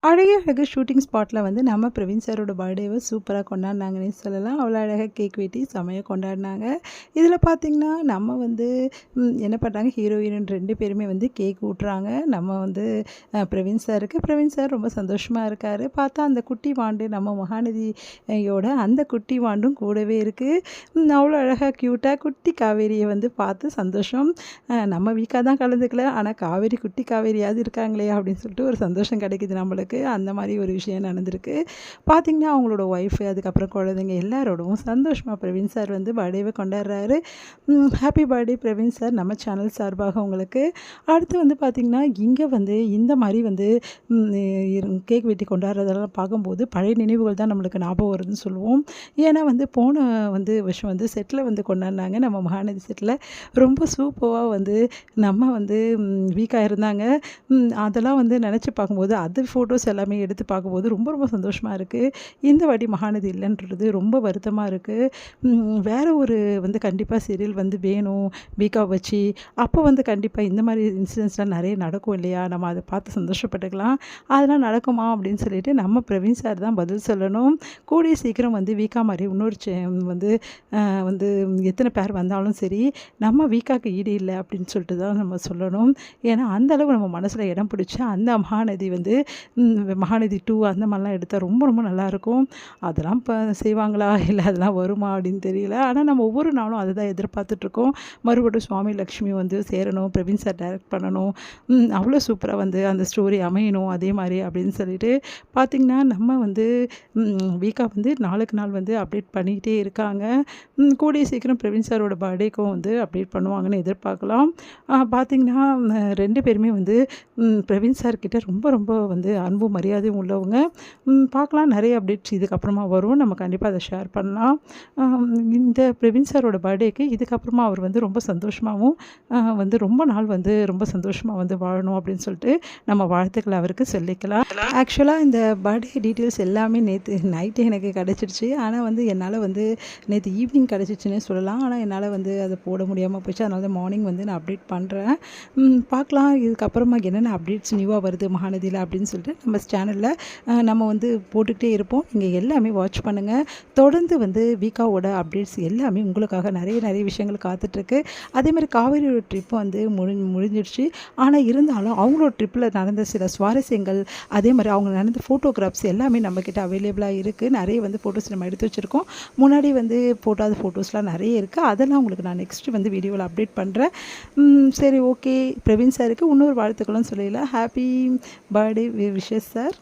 அழகே அழகு ஷூட்டிங் ஸ்பாட்ல வந்து நம்ம பிரவீன் சாரோட பர்த்டேவ சூப்பரா கொண்டாடுனாங்கன்னே சொல்லலாம். அவ்வளோ அழகா கேக் வெட்டி செம்மையா கொண்டாடுனாங்க. இதில பார்த்தீங்கன்னா, நம்ம வந்து என்ன பண்ணாங்க, ஹீரோ, ஹீரோயின் 2 பேருமே வந்து கேக் ஊட்டுறாங்க. நம்ம வந்து பிரவீன் சாருக்கு. பிரவீன் சார் ரொம்ப சந்தோஷமா இருக்காரு. பார்த்தா அந்த குட்டி வாண்டு நம்ம மகாநதி யோட அந்த குட்டி வாண்டும் கூடவே இருக்கு. அவ்வளோ அழகா க்யூட்டா குட்டி காவேரிய வந்து பார்த்து சந்தோஷம். நம்ம வீக்கா தான் கலந்துக்கல. ஆனா காவேரி குட்டி காவேரியாவது இருக்காங்களே அப்படின்னு சொல்லிட்டு ஒரு சந்தோஷம் கிடைக்குது நம்மளுக்கு. அந்த மாரி ஒரு விஷயம் நடந்திருக்கு. பார்த்தீங்கன்னா, அவங்களோட ஒய்ஃபு, அதுக்கப்புறம் குழந்தைங்க எல்லாரோடவும் சந்தோஷமா பிரவீன் சார் வந்து பர்த்டேவ கொண்டாடுறாரு. ஹேப்பி பர்த்டே பிரவீன் சார் நம்ம சேனல் சார்பாக உங்களுக்கு. அடுத்து வந்து பார்த்தீங்கன்னா, இங்க வந்து இந்த மாரி வந்து கேக் வெட்டி கொண்டாடுறதெல்லாம் பார்க்கும்போது பழைய நினைவுகள் தான் நம்மளுக்கு ஞாபகம் வருதுன்னு சொல்லுவோம். ஏன்னா வந்து போன வந்து வருஷம் வந்து செட்ல வந்து கொண்டாடுனாங்க. நம்ம மகாநதி செட்ல ரொம்ப சூப்பரா வந்து நம்ம வந்து வீக்கா இருந்தாங்க. அதெல்லாம் வந்து நெனச்சு பார்க்கும்போது, அது ஃபோட்டோஸ் எல்லாமே எடுத்து பார்க்கும்போது ரொம்ப ரொம்ப சந்தோஷமா இருக்கு. இந்த வாட்டி மகாநதி இல்லன்றது ரொம்ப வருத்தமா இருக்கு. வேற ஒரு வந்து கண்டிப்பா சீரியல் வந்து வேணும், வீக்கா வச்சு. அப்போ வந்து கண்டிப்பா இந்த மாரி இன்சிடென்ட்ஸ்லாம் நெறைய நடக்கும் இல்லையா? நம்ம அத பார்த்து சந்தோஷப்பட்டுக்கலாம். அதெல்லாம் நடக்குமா? அப்படின்னு சொல்லிட்டு நம்ம பிரவீன் சார் தான் பதில் சொல்லணும். கூடிய சீக்கிரம் வந்து வீக்கா மாரி இன்னொரு வந்து வந்து எத்தன பேர் வந்தாலும் சரி, நம்ம வீக்காக்கு ஈடு இல்ல அப்படின்னு சொல்லிட்டு தான் நம்ம சொல்லணும். ஏன்னா, அந்த அளவு நம்ம மனசுல இடம் பிடிச்ச அந்த மகாநதி வந்து மகாநதி 2 அந்த மாரிலாம் எடுத்தா ரொம்ப ரொம்ப நல்லாயிருக்கும். அதெல்லாம் இப்ப செய்வாங்களா? இல்ல அதெல்லாம் வருமா? அப்படின்னு தெரியல. ஆனா, நம்ம ஒவ்வொரு நாளும் அதுதான் எதிர்பார்த்துட்ருக்கோம். மறுபடியும் சுவாமி லக்ஷ்மி வந்து சேரணும், பிரவீன் சார் டைரக்ட் பண்ணணும். அவ்வளோ சூப்பரா வந்து அந்த ஸ்டோரி அமையணும் அதே மாரி அப்படின்னு சொல்லிட்டு பார்த்திங்கன்னா, நம்ம வந்து வீக்கா வந்து நாளுக்கு நாள் வந்து அப்டேட் பண்ணிக்கிட்டே இருக்காங்க. கூடிய சீக்கிரம் பிரவீன் சாரோட பர்த்டேக்கும் வந்து அப்டேட் பண்ணுவாங்கன்னு எதிர்பார்க்கலாம். பார்த்திங்கன்னா 2 பேருமே வந்து பிரவீன் சார் கிட்ட ரொம்ப ரொம்ப வந்து அன்பும் மரியாதையும் உள்ளவங்க. பார்க்கலாம் நெறைய அப்டேட்ஸ் இதுக்கப்புறமா வரும். நம்ம கண்டிப்பா அத ஷேர் பண்ணலாம். இந்த பிரவீன் சாரோட பர்த்டேக்கு இதுக்கப்புறமா அவர் வந்து ரொம்ப சந்தோஷமாவும் வந்து ரொம்ப நாள் வந்து ரொம்ப சந்தோஷமா வந்து வாழணும் அப்படின்னு சொல்லிட்டு நம்ம வாழ்த்துக்கள அவருக்கு சொல்லிக்கலாம். ஆக்சுவலா இந்த பர்த்டே டீட்டெயில்ஸ் எல்லாமே நேத்து நைட்டு எனக்கு கிடைச்சிருச்சு. ஆனா வந்து என்னால வந்து நேத்து ஈவினிங் கிடைச்சிச்சுன்னே சொல்லலாம். ஆனா என்னால வந்து அத போட முடியாம போச்சு. அதனால தான் மார்னிங் வந்து நான் அப்டேட் பண்றேன். பார்க்கலாம் இதுக்கப்புறமா என்னென்ன அப்டேட்ஸ் நியூவா வருது மகாநதியில அப்படின்னு சொல்லிட்டு நம்ம சேனல்ல நம்ம வந்து போட்டுக்கிட்டே இருப்போம். நீங்க எல்லாமே வாட்ச் பண்ணுங்க. தொடர்ந்து வந்து வீக்காவோட அப்டேட்ஸ் எல்லாமே உங்களுக்காக நெறைய நெறைய விஷயங்கள் காத்துட்ருக்கு. அதேமாதிரி காவேரியோட ட்ரிப் வந்து முடிஞ்சிடுச்சு. ஆனா இருந்தாலும் அவங்களோட ட்ரிப்ல நடந்த சில சுவாரஸ்யங்கள், அதே மாரி அவங்க நடந்த ஃபோட்டோகிராஃப்ஸ் எல்லாமே நம்மக்கிட்ட அவைலபிளா இருக்கு. நெறைய வந்து ஃபோட்டோஸ் நம்ம எடுத்து வச்சிருக்கோம். முன்னாடி வந்து போடாத ஃபோட்டோஸ்லாம் நெறைய இருக்கு. அதெல்லாம் உங்களுக்கு நான் நெக்ஸ்ட் வந்து வீடியோல அப்டேட் பண்றேன். சரி ஓகே. பிரவீன் சாருக்கு இன்னொரு வாழ்த்துக்களும் சொல்லிடலாம். Happy birthday wishes sir.